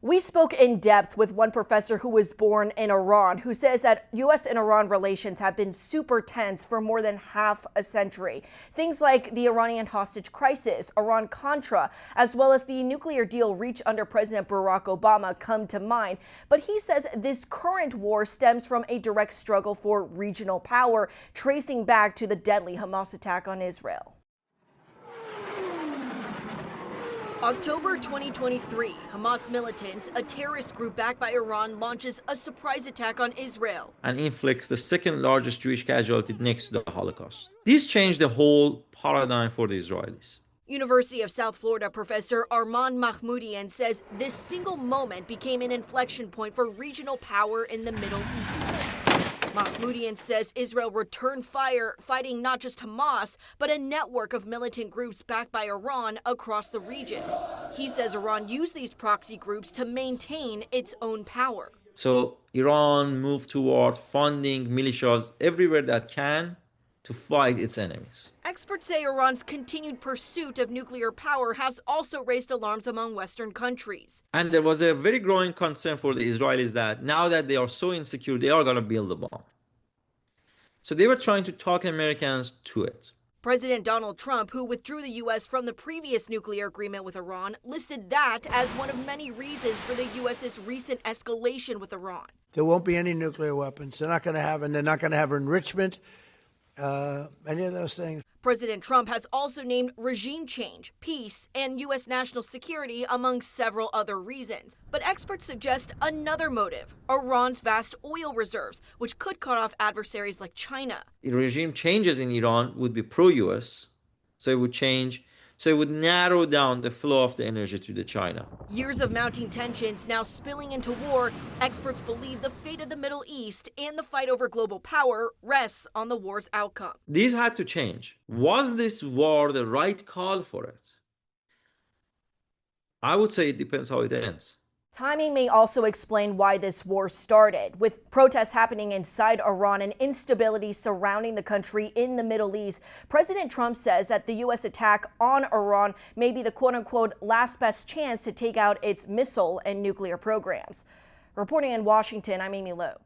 We spoke in depth with one professor who was born in Iran, who says that U.S. and Iran relations have been super tense for more than half a century. Things like the Iranian hostage crisis, Iran-Contra, as well as the nuclear deal reached under President Barack Obama come to mind. But he says this current war stems from a direct struggle for regional power, tracing back to the deadly Hamas attack on Israel. October 2023, Hamas militants, a terrorist group backed by Iran, launches a surprise attack on Israel and inflicts the second largest Jewish casualty next to the Holocaust. This changed the whole paradigm for the Israelis. University of South Florida professor Arman Mahmoudian says this single moment became an inflection point for regional power in the Middle East. Mahmoudian says Israel returned fire, fighting not just Hamas, but a network of militant groups backed by Iran across the region. He says Iran used these proxy groups to maintain its own power. So Iran moved toward funding militias everywhere that can to fight its enemies. Experts say Iran's continued pursuit of nuclear power has also raised alarms among Western countries. And there was a very growing concern for the Israelis that now that they are so insecure, they are going to build a bomb. So they were trying to talk Americans to it. President Donald Trump, who withdrew the U.S. from the previous nuclear agreement with Iran, listed that as one of many reasons for the U.S.'s recent escalation with Iran. There won't be any nuclear weapons. They're not going to have, and they're not going to have enrichment. Any of those things. President Trump has also named regime change, peace, and U.S. national security among several other reasons. But experts suggest another motive, Iran's vast oil reserves, which could cut off adversaries like China. Regime changes in Iran would be pro-U.S., so it would narrow down the flow of the energy to China. Years of mounting tensions now spilling into war, experts believe the fate of the Middle East and the fight over global power rests on the war's outcome. These had to change. Was this war the right call for it? I would say it depends how it ends. Timing may also explain why this war started. With protests happening inside Iran and instability surrounding the country in the Middle East, President Trump says that the U.S. attack on Iran may be the quote-unquote last best chance to take out its missile and nuclear programs. Reporting in Washington, I'm Amy Lowe.